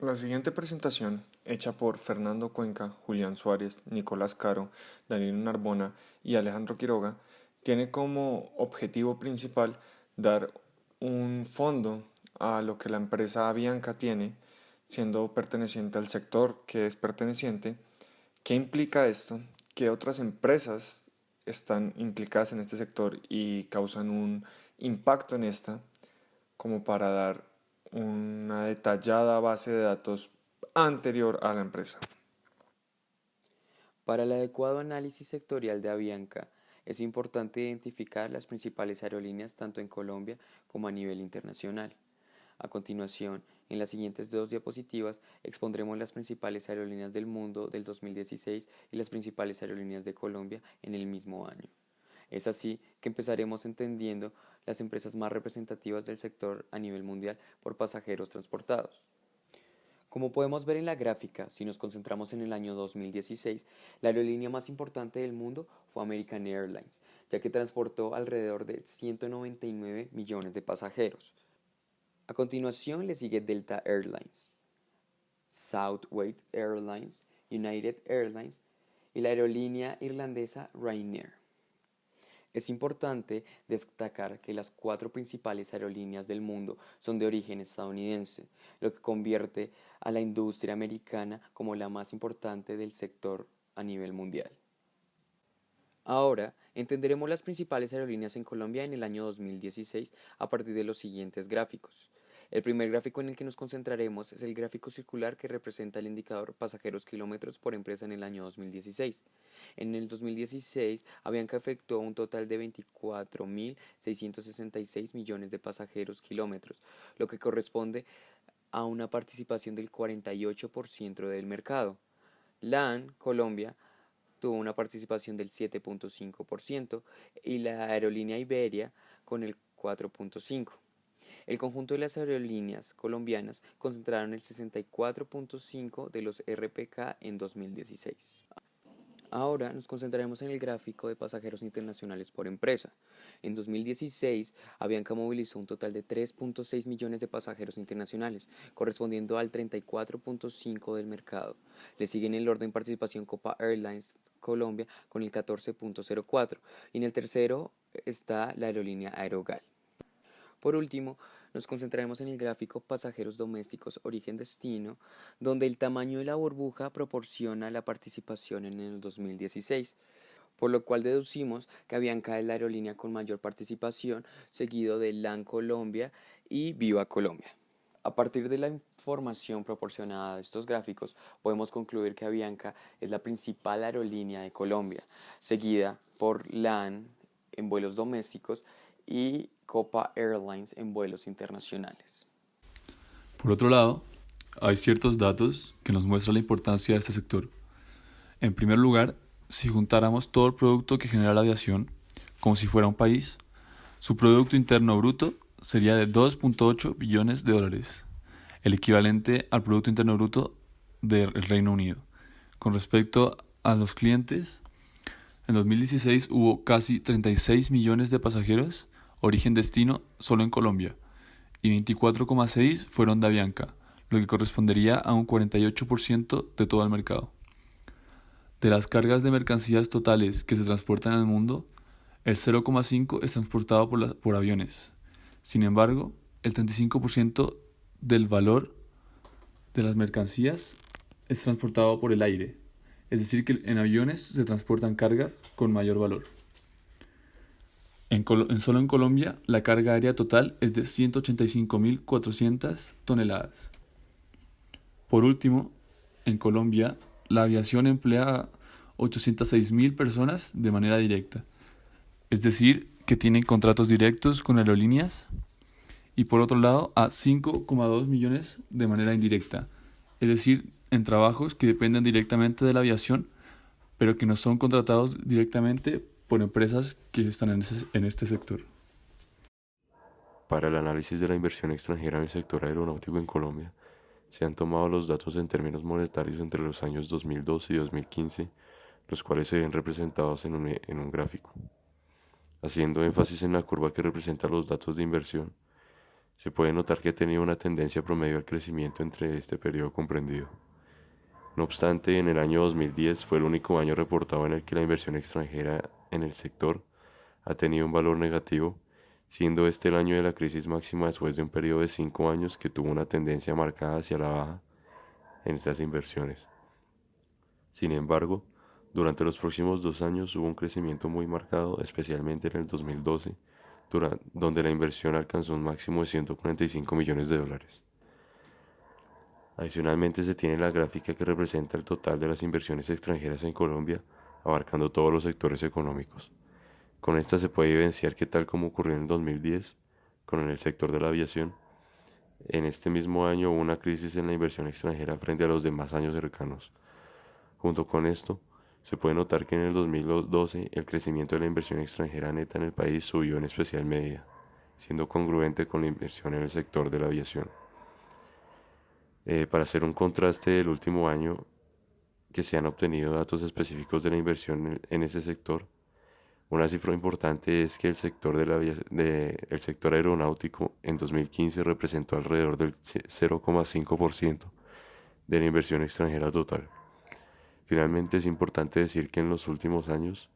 La siguiente presentación, hecha por Fernando Cuenca, Julián Suárez, Nicolás Caro, Daniel Narbona y Alejandro Quiroga, tiene como objetivo principal dar un fondo a lo que la empresa Avianca tiene, siendo perteneciente al sector que es perteneciente. ¿Qué implica esto? Que otras empresas están implicadas en este sector y causan un impacto en esta, como para dar una detallada base de datos anterior a la empresa. Para el adecuado análisis sectorial de Avianca, es importante identificar las principales aerolíneas tanto en Colombia como a nivel internacional. A continuación, en las siguientes dos diapositivas expondremos las principales aerolíneas del mundo del 2016 y las principales aerolíneas de Colombia en el mismo año. Es así que empezaremos entendiendo las empresas más representativas del sector a nivel mundial por pasajeros transportados. Como podemos ver en la gráfica, si nos concentramos en el año 2016, la aerolínea más importante del mundo fue American Airlines, ya que transportó alrededor de 199 millones de pasajeros. A continuación le sigue Delta Airlines, Southwest Airlines, United Airlines y la aerolínea irlandesa Ryanair. Es importante destacar que las cuatro principales aerolíneas del mundo son de origen estadounidense, lo que convierte a la industria americana como la más importante del sector a nivel mundial. Ahora entenderemos las principales aerolíneas en Colombia en el año 2016 a partir de los siguientes gráficos. El primer gráfico en el que nos concentraremos es el gráfico circular que representa el indicador pasajeros kilómetros por empresa en el año 2016. En el 2016, Avianca efectuó un total de 24.666 millones de pasajeros kilómetros, lo que corresponde a una participación del 48% del mercado. LAN, Colombia, tuvo una participación del 7.5% y la aerolínea Iberia con el 4.5%. El conjunto de las aerolíneas colombianas concentraron el 64.5% de los RPK en 2016. Ahora nos concentraremos en el gráfico de pasajeros internacionales por empresa. En 2016, Avianca movilizó un total de 3.6 millones de pasajeros internacionales, correspondiendo al 34.5% del mercado. Le siguen en el orden participación Copa Airlines Colombia con el 14.04% y en el tercero está la aerolínea Aerogal. Por último, nos concentraremos en el gráfico pasajeros domésticos origen-destino, donde el tamaño de la burbuja proporciona la participación en el 2016, por lo cual deducimos que Avianca es la aerolínea con mayor participación, seguido de LAN Colombia y Viva Colombia. A partir de la información proporcionada de estos gráficos, podemos concluir que Avianca es la principal aerolínea de Colombia, seguida por LAN en vuelos domésticos y Copa Airlines en vuelos internacionales. Por otro lado, hay ciertos datos que nos muestran la importancia de este sector. En primer lugar, si juntáramos todo el producto que genera la aviación, como si fuera un país, su Producto Interno Bruto sería de 2.8 billones de dólares, el equivalente al Producto Interno Bruto del Reino Unido. Con respecto a los clientes, en 2016 hubo casi 36 millones de pasajeros origen-destino solo en Colombia y 24,6 fueron de Avianca, lo que correspondería a un 48% de todo el mercado. De las cargas de mercancías totales que se transportan en el mundo, el 0,5 es transportado por aviones. Sin embargo, el 35% del valor de las mercancías es transportado por el aire, es decir, que en aviones se transportan cargas con mayor valor. Solo en Colombia, la carga aérea total es de 185.400 toneladas. Por último, en Colombia, la aviación emplea a 806.000 personas de manera directa, es decir, que tienen contratos directos con aerolíneas, y por otro lado a 5,2 millones de manera indirecta, es decir, en trabajos que dependen directamente de la aviación, pero que no son contratados directamente por empresas que están en este sector. Para el análisis de la inversión extranjera en el sector aeronáutico en Colombia, se han tomado los datos en términos monetarios entre los años 2012 y 2015, los cuales se ven representados en un gráfico. Haciendo énfasis en la curva que representa los datos de inversión, se puede notar que ha tenido una tendencia promedio al crecimiento entre este periodo comprendido. No obstante, en el año 2010 fue el único año reportado en el que la inversión extranjera en el sector ha tenido un valor negativo, siendo este el año de la crisis máxima después de un periodo de 5 años que tuvo una tendencia marcada hacia la baja en estas inversiones. Sin embargo, durante los próximos 2 años hubo un crecimiento muy marcado, especialmente en el 2012, donde la inversión alcanzó un máximo de 145 millones de dólares. Adicionalmente se tiene la gráfica que representa el total de las inversiones extranjeras en Colombia, abarcando todos los sectores económicos. Con esta se puede evidenciar que tal como ocurrió en el 2010, con el sector de la aviación, en este mismo año hubo una crisis en la inversión extranjera frente a los demás años cercanos. Junto con esto, se puede notar que en el 2012 el crecimiento de la inversión extranjera neta en el país subió en especial medida, siendo congruente con la inversión en el sector de la aviación. Para hacer un contraste del último año que se han obtenido datos específicos de la inversión en ese sector, una cifra importante es que el sector aeronáutico en 2015 representó alrededor del 0,5% de la inversión extranjera total. Finalmente, es importante decir que en los últimos años,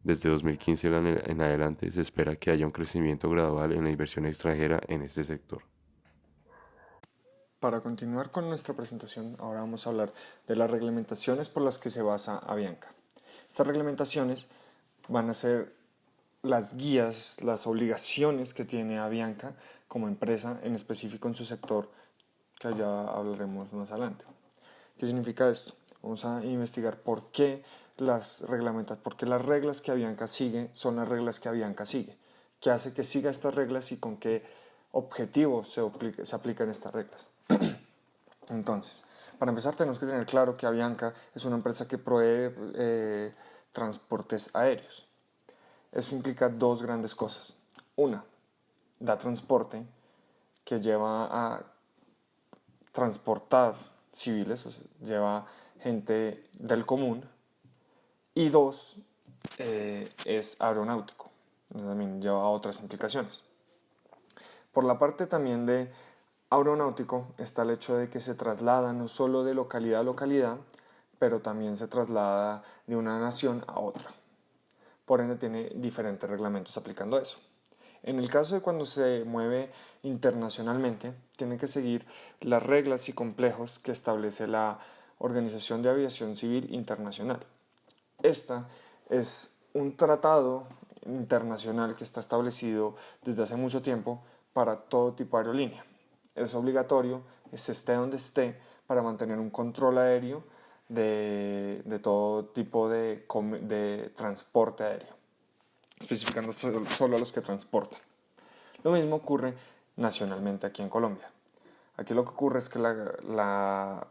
desde 2015 en adelante, se espera que haya un crecimiento gradual en la inversión extranjera en este sector. Para continuar con nuestra presentación, ahora vamos a hablar de las reglamentaciones por las que se basa Avianca. Estas reglamentaciones van a ser las guías, las obligaciones que tiene Avianca como empresa, en específico en su sector, que ya hablaremos más adelante. ¿Qué significa esto? Vamos a investigar por qué las reglas que Avianca sigue son las reglas que Avianca sigue. ¿Qué hace que siga estas reglas y con qué objetivos se aplican estas reglas? Entonces, para empezar tenemos que tener claro que Avianca es una empresa que provee transportes aéreos. Eso implica dos grandes cosas. Una, da transporte que lleva a transportar civiles, o sea, lleva gente del común. Y dos, es aeronáutico. También lleva otras implicaciones. Por la parte también de aeronáutico está el hecho de que se traslada no solo de localidad a localidad, pero también se traslada de una nación a otra. Por ende tiene diferentes reglamentos aplicando eso. En el caso de cuando se mueve internacionalmente, tiene que seguir las reglas y complejos que establece la Organización de Aviación Civil Internacional. Esta es un tratado internacional que está establecido desde hace mucho tiempo para todo tipo de aerolínea. Es obligatorio, se esté donde esté, para mantener un control aéreo de todo tipo de transporte aéreo, especificando solo a los que transportan. Lo mismo ocurre nacionalmente aquí en Colombia. Aquí lo que ocurre es que la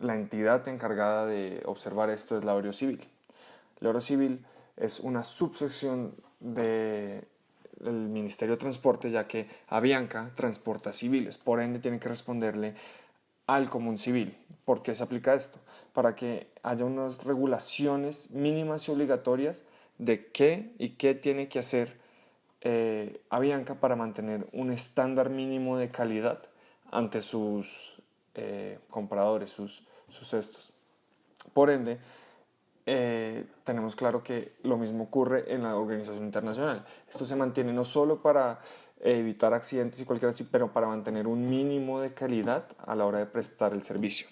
entidad encargada de observar esto es la Aerocivil. La Aerocivil es una subsección del Ministerio de Transporte, ya que Avianca transporta civiles, por ende tiene que responderle al común civil. ¿Por qué se aplica esto? Para que haya unas regulaciones mínimas y obligatorias de qué y qué tiene que hacer Avianca para mantener un estándar mínimo de calidad ante sus compradores, sus estos. Por ende, tenemos claro que lo mismo ocurre en la organización internacional. Esto se mantiene no solo para evitar accidentes y cualquier así, pero para mantener un mínimo de calidad a la hora de prestar el servicio.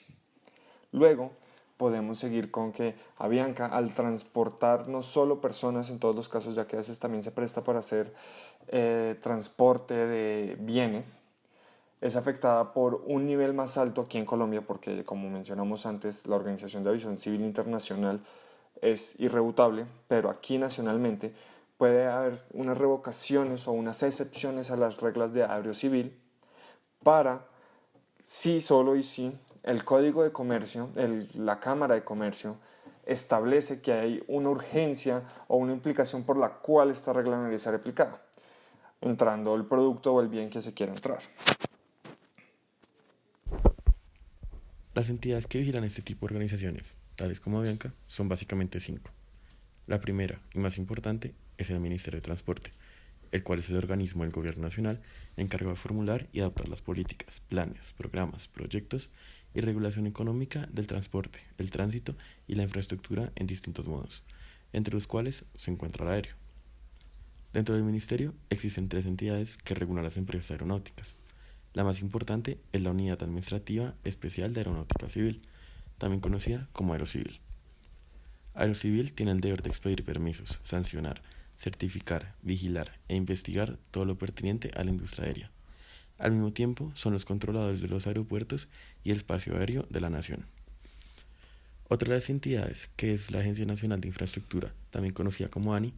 Luego podemos seguir con que Avianca, al transportar no solo personas en todos los casos, ya que a veces también se presta para hacer transporte de bienes, es afectada por un nivel más alto aquí en Colombia, porque como mencionamos antes, la Organización de Aviación Civil Internacional es irrebutable, pero aquí nacionalmente puede haber unas revocaciones o unas excepciones a las reglas de aerocivil para, sí, solo y sí, el Código de Comercio, la Cámara de Comercio, establece que hay una urgencia o una implicación por la cual esta regla no debería ser aplicada, entrando el producto o el bien que se quiera entrar. Las entidades que vigilan este tipo de organizaciones, tales como Avianca, son básicamente 5. La primera y más importante es el Ministerio de Transporte, el cual es el organismo del Gobierno Nacional encargado de formular y adoptar las políticas, planes, programas, proyectos y regulación económica del transporte, el tránsito y la infraestructura en distintos modos, entre los cuales se encuentra el aéreo. Dentro del Ministerio existen 3 entidades que regulan las empresas aeronáuticas. La más importante es la Unidad Administrativa Especial de Aeronáutica Civil, también conocida como Aerocivil. Aerocivil tiene el deber de expedir permisos, sancionar, certificar, vigilar e investigar todo lo pertinente a la industria aérea. Al mismo tiempo, son los controladores de los aeropuertos y el espacio aéreo de la nación. Otra de las entidades, que es la Agencia Nacional de Infraestructura, también conocida como ANI,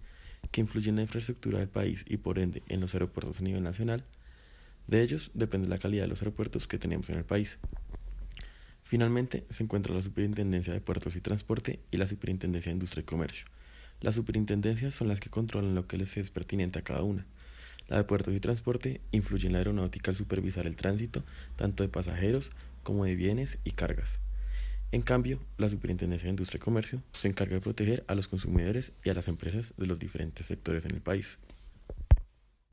que influye en la infraestructura del país y por ende en los aeropuertos a nivel nacional. De ellos depende la calidad de los aeropuertos que tenemos en el país. Finalmente, se encuentra la Superintendencia de Puertos y Transporte y la Superintendencia de Industria y Comercio. Las superintendencias son las que controlan lo que les es pertinente a cada una. La de Puertos y Transporte influye en la aeronáutica al supervisar el tránsito tanto de pasajeros como de bienes y cargas. En cambio, la Superintendencia de Industria y Comercio se encarga de proteger a los consumidores y a las empresas de los diferentes sectores en el país.